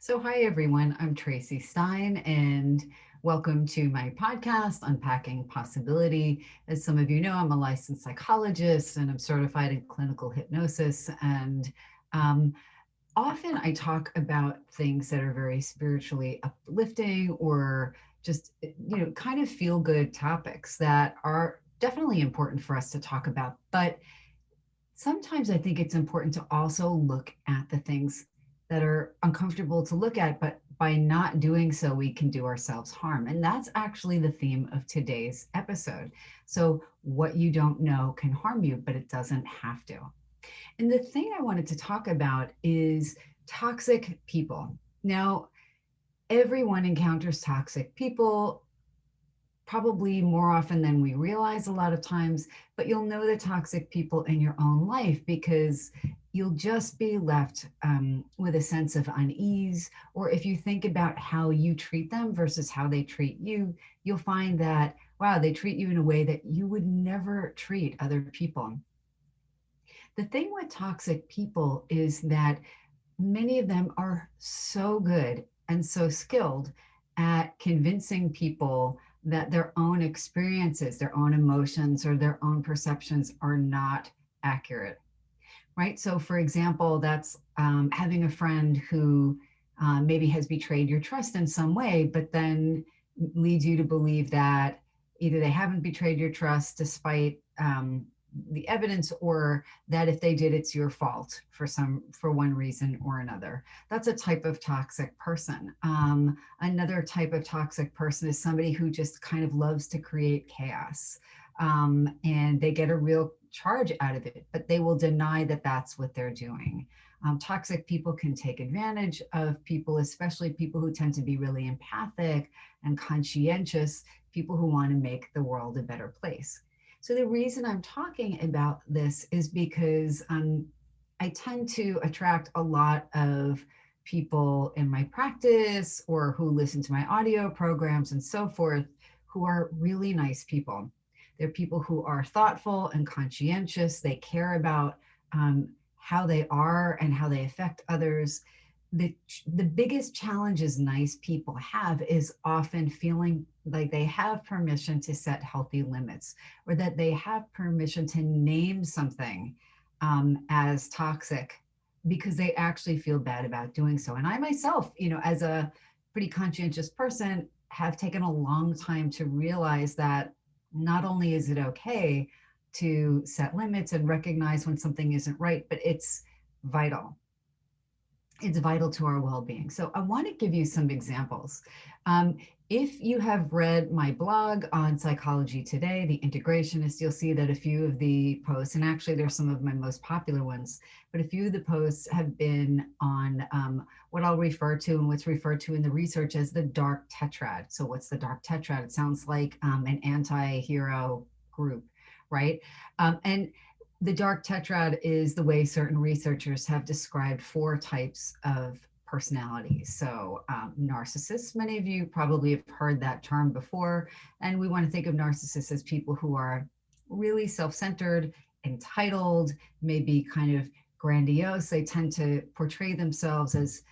So, hi everyone, I'm Tracy Stein, and welcome to my podcast, Unpacking Possibility. As some of you know, I'm a licensed psychologist and I'm certified in clinical hypnosis. And um, often I talk about things that are very spiritually uplifting or just, kind of feel good topics that are definitely important for us to talk about. But sometimes I think it's important to also look at the things that are uncomfortable to look at, but by not doing so, we can do ourselves harm. And that's actually the theme of today's episode. So, what you don't know can harm you, but it doesn't have to. And the thing I wanted to talk about is toxic people. Now, everyone encounters toxic people probably more often than we realize a lot of times, but you'll know the toxic people in your own life because you'll just be left with a sense of unease. Or if you think about how you treat them versus how they treat you, you'll find that, wow, they treat you in a way that you would never treat other people. The thing with toxic people is that many of them are so good and so skilled at convincing people that their own experiences, their own emotions, or their own perceptions are not accurate, right? So, for example, that's having a friend who maybe has betrayed your trust in some way, but then leads you to believe that either they haven't betrayed your trust despite the evidence, or that if they did, it's your fault for one reason or another. That's a type of toxic person. Another type of toxic person is somebody who just kind of loves to create chaos, and they get a real charge out of it, but they will deny that that's what they're doing. Toxic people can take advantage of people, especially people who tend to be really empathic and conscientious, people who want to make the world a better place. So, the reason I'm talking about this is because I tend to attract a lot of people in my practice or who listen to my audio programs and so forth who are really nice people. They're people who are thoughtful and conscientious. They care about how they are and how they affect others. The biggest challenges nice people have is often feeling like they have permission to set healthy limits, or that they have permission to name something as toxic because they actually feel bad about doing so. And I myself, as a pretty conscientious person, have taken a long time to realize that not only is it okay to set limits and recognize when something isn't right, but vital it's vital to our well-being. So I want to give you some examples. Um, if you have read my blog on Psychology Today, The Integrationist, you'll see that a few of the posts, and actually there's some of my most popular ones, but a few of the posts have been on what I'll refer to and what's referred to in the research as the dark tetrad. So what's the dark tetrad? It sounds like an anti-hero group, right? And the dark tetrad is the way certain researchers have described four types of personalities. So, narcissists, many of you probably have heard that term before. And we want to think of narcissists as people who are really self centered, entitled, maybe kind of grandiose. They tend to portray themselves as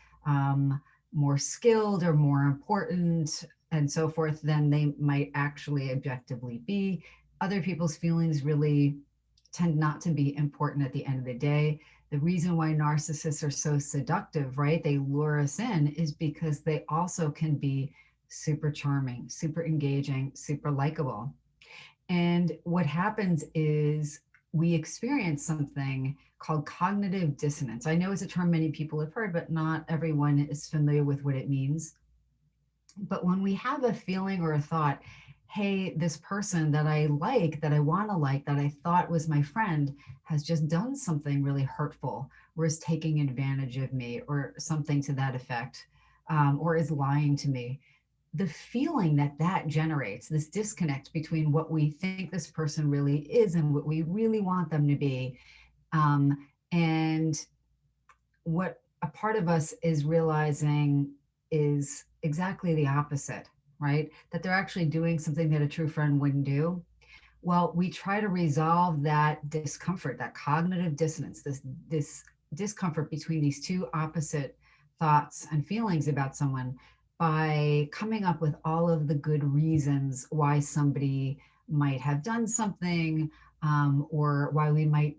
more skilled or more important and so forth than they might actually objectively be. Other people's feelings really tend not to be important at the end of the day. The reason why narcissists are so seductive, right? They lure us in is because they also can be super charming, super engaging, super likable. And what happens is we experience something called cognitive dissonance. I know it's a term many people have heard, but not everyone is familiar with what it means. But when we have a feeling or a thought, hey, this person that I like, that I want to like, that I thought was my friend, has just done something really hurtful, or is taking advantage of me, or something to that effect, or is lying to me. The feeling that that generates, this disconnect between what we think this person really is and what we really want them to be, and what a part of us is realizing is exactly the opposite, right? That they're actually doing something that a true friend wouldn't do. Well, we try to resolve that discomfort, that cognitive dissonance, this discomfort between these two opposite thoughts and feelings about someone by coming up with all of the good reasons why somebody might have done something, or why we might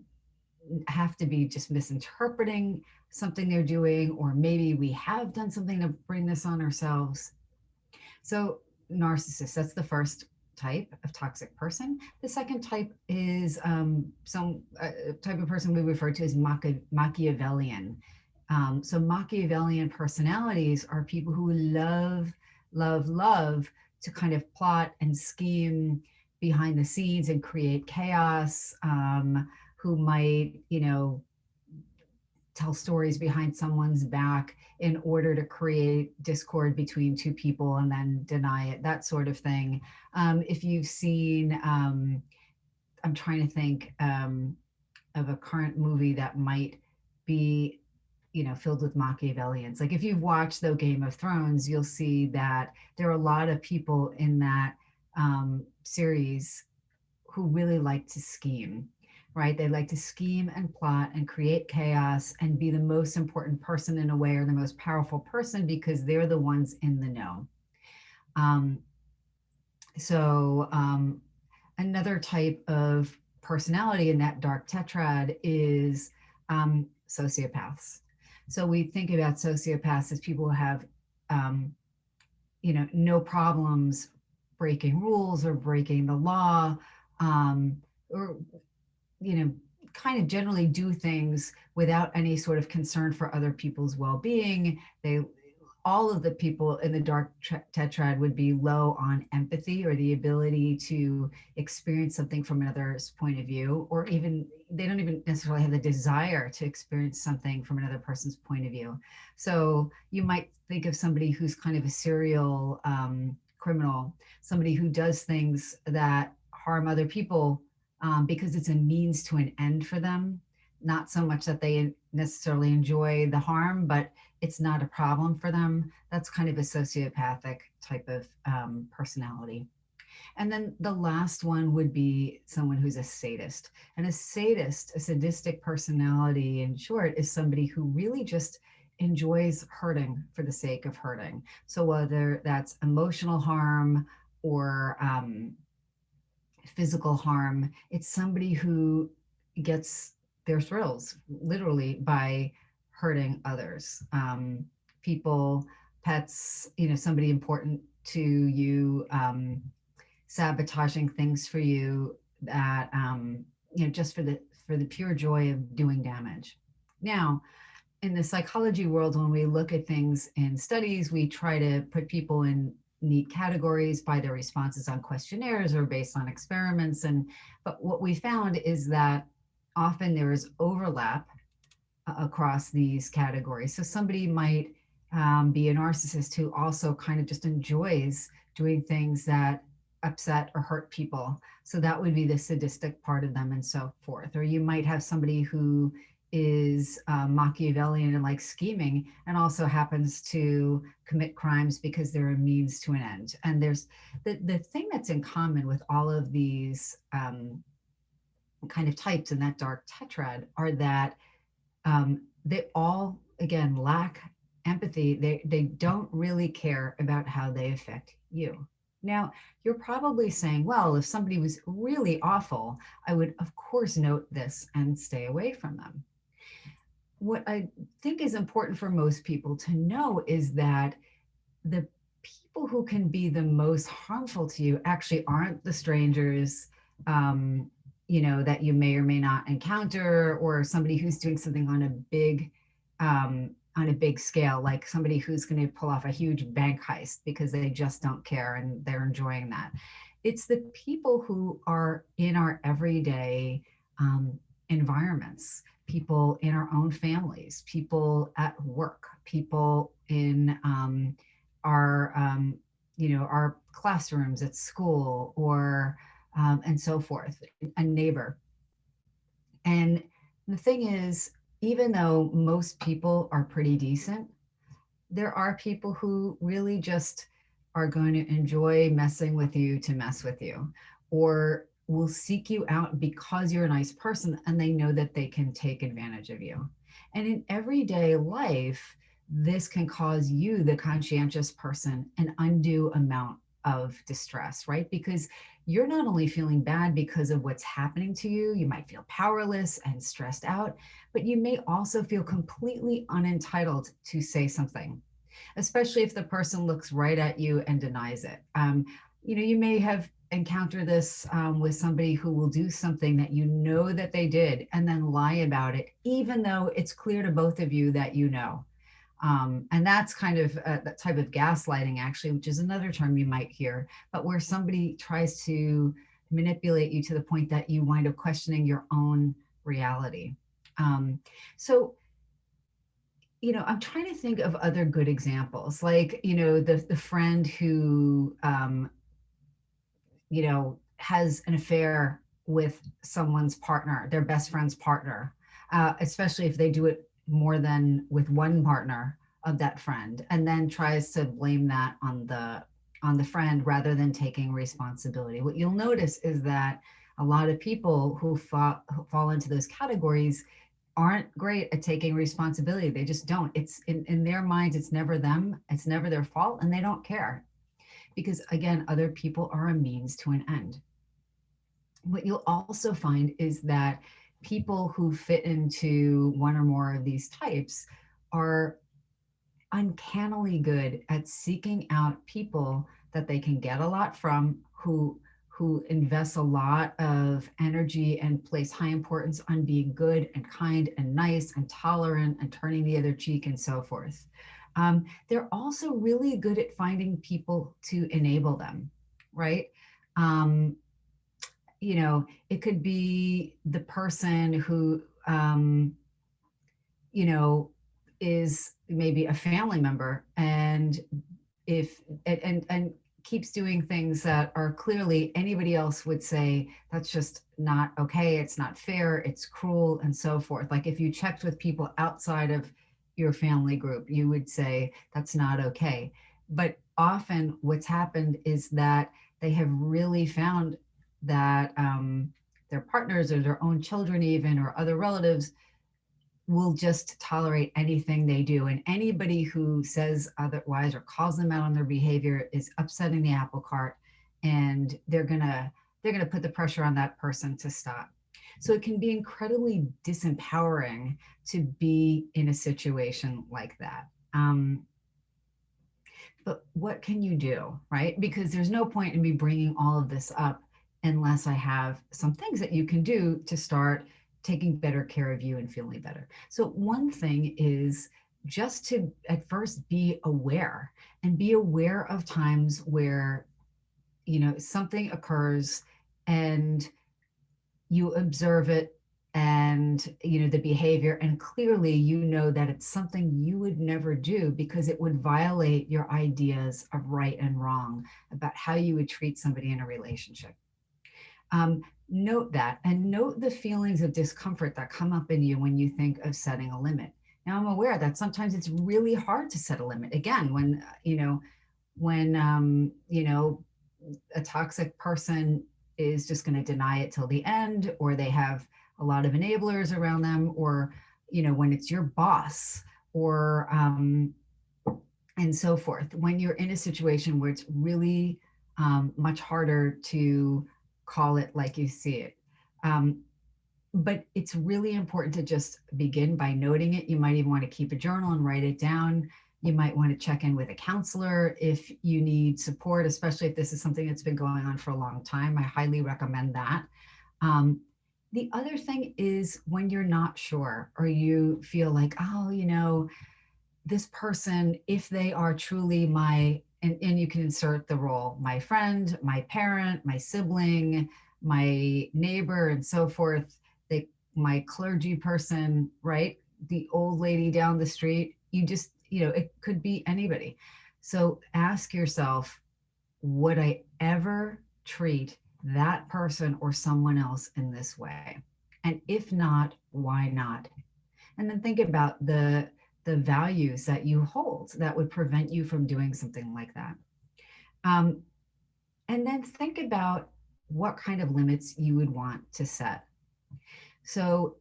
have to be just misinterpreting something they're doing, or maybe we have done something to bring this on ourselves. So, narcissists, that's the first type of toxic person. The second type is some type of person we refer to as Machiavellian. So, Machiavellian personalities are people who love to kind of plot and scheme behind the scenes and create chaos, who might, tell stories behind someone's back in order to create discord between two people and then deny it, that sort of thing. If you've seen, I'm trying to think of a current movie that might be, filled with Machiavellians. Like if you've watched the Game of Thrones, you'll see that there are a lot of people in that series who really like to scheme, right? They like to scheme and plot and create chaos and be the most important person in a way, or the most powerful person, because they're the ones in the know. Um, so another type of personality in that dark tetrad is sociopaths. So we think about sociopaths as people who have, um, no problems breaking rules or breaking the law, or you know, kind of generally do things without any sort of concern for other people's well-being. They All of the people in the dark tetrad would be low on empathy, or the ability to experience something from another's point of view, or even they don't even necessarily have the desire to experience something from another person's point of view. So you might think of somebody who's kind of a serial criminal, somebody who does things that harm other people, because it's a means to an end for them. Not so much that they necessarily enjoy the harm, but it's not a problem for them. That's kind of a sociopathic type of personality. And then the last one would be someone who's a sadist. And a sadist, a sadistic personality, in short, is somebody who really just enjoys hurting for the sake of hurting. So whether that's emotional harm or physical harm, it's somebody who gets their thrills literally by hurting others, people, pets, somebody important to you, sabotaging things for you, that just for the pure joy of doing damage. Now, in the psychology world, when we look at things in studies, we try to put people in neat categories by their responses on questionnaires or based on experiments. But what we found is that often there is overlap across these categories. So somebody might be a narcissist who also kind of just enjoys doing things that upset or hurt people. So that would be the sadistic part of them and so forth. Or you might have somebody who is Machiavellian and likes scheming and also happens to commit crimes because they're a means to an end. And there's the thing that's in common with all of these kind of types in that dark tetrad are that they all, again, lack empathy. They don't really care about how they affect you. Now, you're probably saying, well, if somebody was really awful, I would, of course, note this and stay away from them. What I think is important for most people to know is that the people who can be the most harmful to you actually aren't the strangers, that you may or may not encounter, or somebody who's doing something on a big scale, like somebody who's going to pull off a huge bank heist because they just don't care and they're enjoying that. It's the people who are in our everyday environments, people in our own families, people at work, people in our classrooms at school, or and so forth, a neighbor. And the thing is, even though most people are pretty decent, there are people who really just are going to enjoy messing with you to mess with you, or will seek you out because you're a nice person and they know that they can take advantage of you. And in everyday life, this can cause you, the conscientious person, an undue amount of distress, right? Because you're not only feeling bad because of what's happening to you, you might feel powerless and stressed out, but you may also feel completely unentitled to say something, especially if the person looks right at you and denies it. You may have encountered this with somebody who will do something that you know that they did and then lie about it, even though it's clear to both of you that you know. And that's kind of that type of gaslighting, actually, which is another term you might hear, but where somebody tries to manipulate you to the point that you wind up questioning your own reality. Um, so, I'm trying to think of other good examples, like, the friend who, has an affair with someone's partner, their best friend's partner, especially if they do it more than with one partner of that friend, and then tries to blame that on the friend rather than taking responsibility. What you'll notice is that a lot of people who fall into those categories aren't great at taking responsibility. They just don't. It's in their minds, it's never them, it's never their fault, and they don't care because, again, other people are a means to an end. What you'll also find is that people who fit into one or more of these types are uncannily good at seeking out people that they can get a lot from, who invest a lot of energy and place high importance on being good and kind and nice and tolerant and turning the other cheek and so forth. They're also really good at finding people to enable them, right? Um, it could be the person who, you know, is maybe a family member, and if and keeps doing things that are clearly anybody else would say that's just not okay, it's not fair, it's cruel, and so forth. Like if you checked with people outside of your family group, you would say that's not okay. But often what's happened is that they have really found that their partners or their own children, even, or other relatives, will just tolerate anything they do. And anybody who says otherwise or calls them out on their behavior is upsetting the apple cart, and they're gonna put the pressure on that person to stop. So it can be incredibly disempowering to be in a situation like that. But what can you do, right? Because there's no point in me bringing all of this up unless I have some things that you can do to start taking better care of you and feeling better. So, one thing is just to at first be aware, and be aware of times where, something occurs and you observe it, and the behavior, and clearly you know that it's something you would never do because it would violate your ideas of right and wrong about how you would treat somebody in a relationship. Note that, and note the feelings of discomfort that come up in you when you think of setting a limit. Now, I'm aware that sometimes it's really hard to set a limit, again, when a toxic person is just going to deny it till the end, or they have a lot of enablers around them, or when it's your boss, or and so forth. When you're in a situation where it's really much harder to call it like you see it. But it's really important to just begin by noting it. You might even want to keep a journal and write it down. You might want to check in with a counselor if you need support, especially if this is something that's been going on for a long time. I highly recommend that. Um, the other thing is when you're not sure, or you feel like, oh, this person, if they are truly and you can insert the role, my friend, my parent, my sibling, my neighbor, and so forth, my clergy person, right? The old lady down the street, it could be anybody. So ask yourself, would I ever treat that person or someone else in this way? And if not, why not? And then think about the values that you hold that would prevent you from doing something like that. Um, and then think about what kind of limits you would want to set. So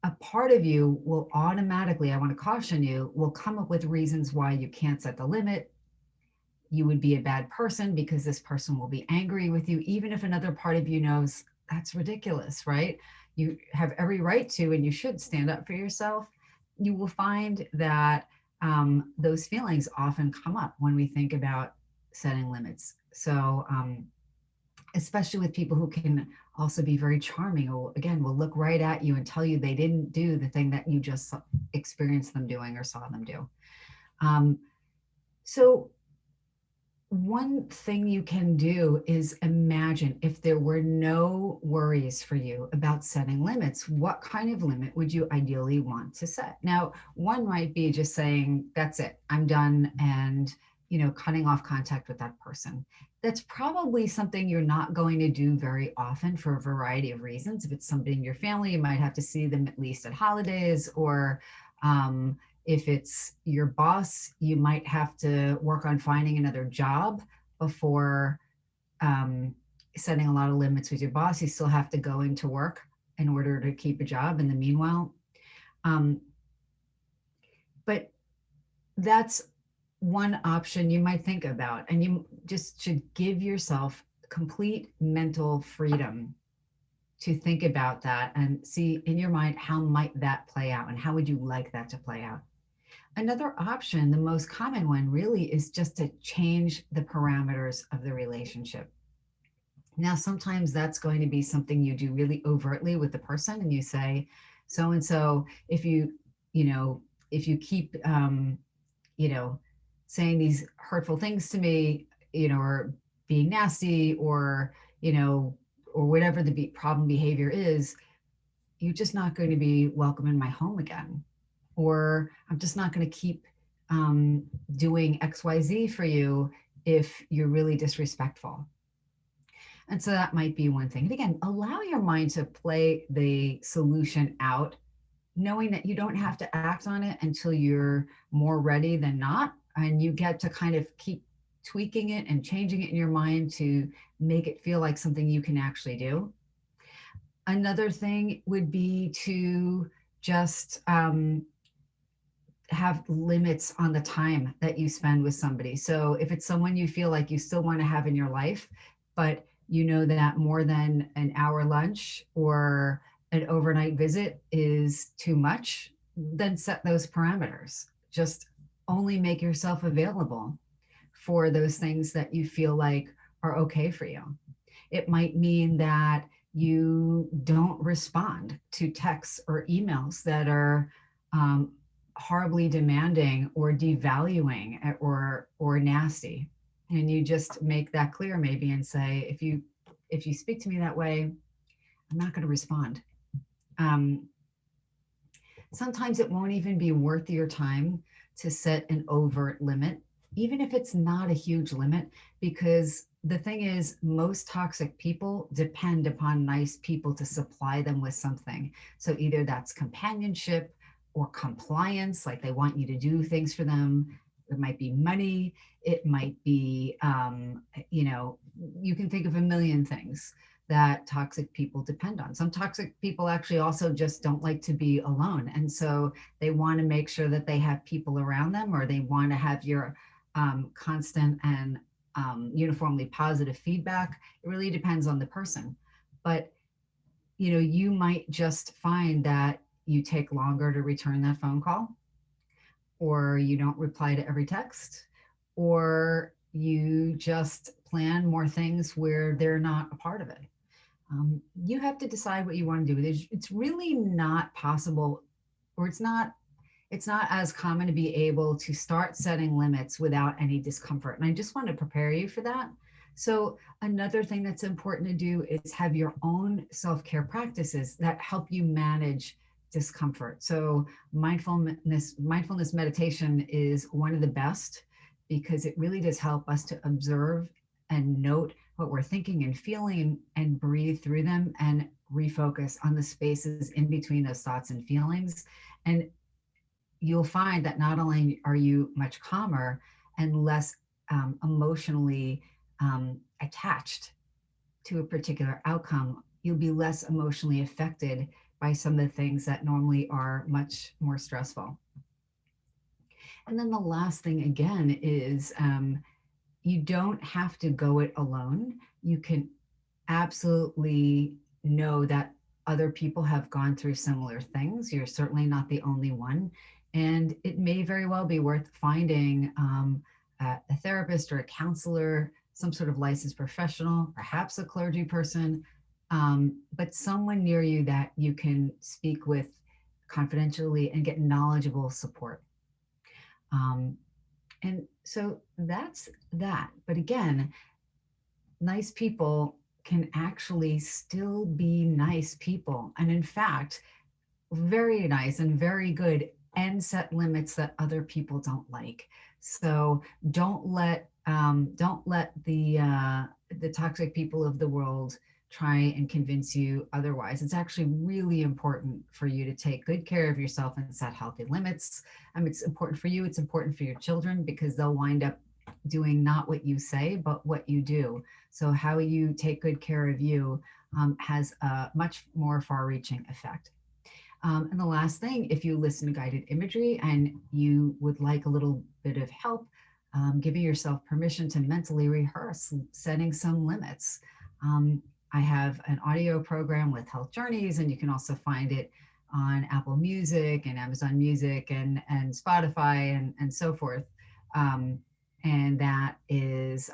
a part of you will automatically, I want to caution you, will come up with reasons why you can't set the limit. You would be a bad person because this person will be angry with you, even if another part of you knows that's ridiculous, right? You have every right to, and you should stand up for yourself. You will find that those feelings often come up when we think about setting limits. So, especially with people who can also be very charming, or again, will look right at you and tell you they didn't do the thing that you just experienced them doing or saw them do. Um, so, one thing you can do is imagine if there were no worries for you about setting limits, what kind of limit would you ideally want to set? Now, one might be just saying, that's it, I'm done, and cutting off contact with that person. That's probably something you're not going to do very often for a variety of reasons. If it's somebody in your family, you might have to see them at least at holidays, or if it's your boss, you might have to work on finding another job before um, setting a lot of limits with your boss. You still have to go into work in order to keep a job in the meanwhile. Um, but that's one option you might think about. And you just should give yourself complete mental freedom to think about that and see in your mind, how might that play out and how would you like that to play out? Another option, the most common one really, is just to change the parameters of the relationship. Now, sometimes that's going to be something you do really overtly with the person, and you say, so and so, if you know, if you keep, you know, saying these hurtful things to me, or being nasty, or whatever the problem behavior is, you're just not going to be welcome in my home again. Or I'm just not going to keep doing XYZ for you if you're really disrespectful. And so that might be one thing. And again, allow your mind to play the solution out, knowing that you don't have to act on it until you're more ready than not. And you get to kind of keep tweaking it and changing it in your mind to make it feel like something you can actually do. Another thing would be to just have limits on the time that you spend with somebody. So if it's someone you feel like you still want to have in your life, but you know that more than an hour lunch or an overnight visit is too much, then set those parameters. Just only make yourself available for those things that you feel like are okay for you. It might mean that you don't respond to texts or emails that are horribly demanding or devaluing, or nasty, and you just make that clear maybe and say, if you speak to me that way, I'm not going to respond. um, Sometimes it won't even be worth your time to set an overt limit, even if it's not a huge limit, because the thing is, most toxic people depend upon nice people to supply them with something. So either that's companionship or compliance, like they want you to do things for them. It might be money. It might be, you can think of a million things that toxic people depend on. Some toxic people actually also just don't like to be alone. And so they want to make sure that they have people around them, or they want to have your constant and uniformly positive feedback. It really depends on the person. But, you might just find that you take longer to return that phone call, or you don't reply to every text, or you just plan more things where they're not a part of it. You have to decide what you want to do. It's really not possible, or it's not as common to be able to start setting limits without any discomfort. And I just want to prepare you for that. So another thing that's important to do is have your own self-care practices that help you manage discomfort. So mindfulness meditation is one of the best, because it really does help us to observe and note what we're thinking and feeling, and breathe through them and refocus on the spaces in between those thoughts and feelings. And you'll find that not only are you much calmer and less emotionally attached to a particular outcome, you'll be less emotionally affected by some of the things that normally are much more stressful. And then the last thing again is you don't have to go it alone. You can absolutely know that other people have gone through similar things. You're certainly not the only one. And it may very well be worth finding a therapist or a counselor, some sort of licensed professional, perhaps a clergy person, but someone near you that you can speak with confidentially and get knowledgeable support. Um, and so that's that. But again, nice people can actually still be nice people. And in fact, very nice and very good, and set limits that other people don't like. So don't let the toxic people of the world try and convince you otherwise. It's actually really important for you to take good care of yourself and set healthy limits. It's important for you. It's important for your children because they'll wind up doing not what you say, but what you do. So how you take good care of you has a much more far-reaching effect. And the last thing, if you listen to guided imagery and you would like a little bit of help, giving yourself permission to mentally rehearse setting some limits. I have an audio program with Health Journeys, and you can also find it on Apple Music and Amazon Music and Spotify and so forth. And that is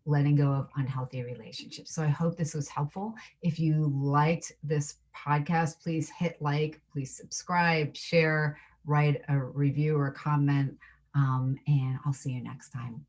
letting go of unhealthy relationships. So I hope this was helpful. If you liked this podcast, please hit like, please subscribe, share, write a review or comment, and I'll see you next time.